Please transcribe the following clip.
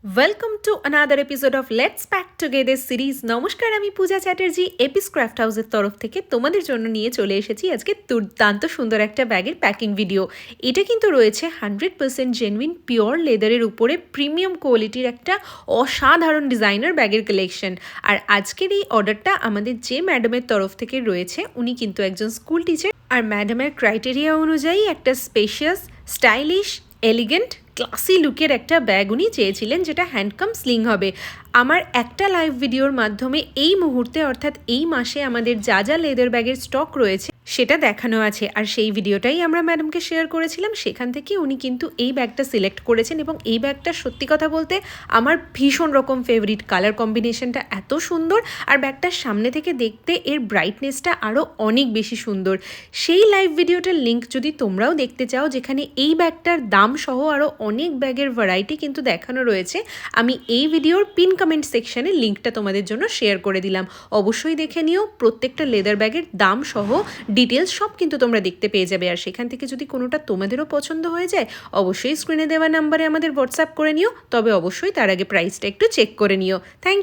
Welcome to another episode of let's pack together series. নমস্কার, আমি পূজা Chatterjee Apis craft হাউসের তরফ থেকে তোমাদের জন্য নিয়ে চলে এসেছি আজকে দুর্দান্ত সুন্দর একটা ব্যাগের প্যাকিং ভিডিও। এটা কিন্তু রয়েছে 100% জেনুইন পিওর লেদারের উপরে প্রিমিয়াম কোয়ালিটির একটা অসাধারণ ডিজাইনার ব্যাগের কালেকশন। আর আজকের এই অর্ডারটা আমাদের যে ম্যাডামের তরফ থেকে রয়েছে, উনি কিন্তু একজন স্কুল টিচার। আর ম্যাডামের ক্রাইটেরিয়া অনুযায়ী একটা স্পেশিয়াস, স্টাইলিশ, এলিগেন্ট, ক্লাসি লুকের একটা ব্যাগ উনি চেয়েছিলেন, যেটা হ্যান্ডকাম স্লিং হবে। আমার একটা লাইভ ভিডিওর মাধ্যমে এই মুহূর্তে অর্থাৎ এই মাসে আমাদের যা যা লেদার ব্যাগের স্টক রয়েছে সেটা দেখানো আছে, আর সেই ভিডিওটাই আমরা ম্যাডামকে শেয়ার করেছিলাম। সেখান থেকে উনি কিন্তু এই ব্যাগটা সিলেক্ট করেছেন, এবং এই ব্যাগটা সত্যি কথা বলতে আমার ভীষণ রকম ফেভারিট। কালার কম্বিনেশনটা এত সুন্দর, আর ব্যাগটার সামনে থেকে দেখতে এর ব্রাইটনেসটা আরও অনেক বেশি সুন্দর। সেই লাইভ ভিডিওটার লিঙ্ক যদি তোমরাও দেখতে চাও, যেখানে এই ব্যাগটার দাম সহ আরও অনেক ব্যাগের ভ্যারাইটি কিন্তু দেখানো রয়েছে, আমি এই ভিডিওর পিন কমেন্ট সেকশানে লিঙ্কটা তোমাদের জন্য শেয়ার করে দিলাম। অবশ্যই দেখে নিও, প্রত্যেকটা লেদার ব্যাগের দাম সহ ডিটেলস সব কিন্তু তোমরা দেখতে পেয়ে যাবে। আর সেখান থেকে যদি কোনোটা তোমাদেরও পছন্দ হয়ে যায়, অবশ্যই স্ক্রিনে দেওয়া নাম্বারে আমাদের হোয়াটসঅ্যাপ করে নিও। তবে অবশ্যই তার আগে প্রাইসটা একটু চেক করে নিও। থ্যাংক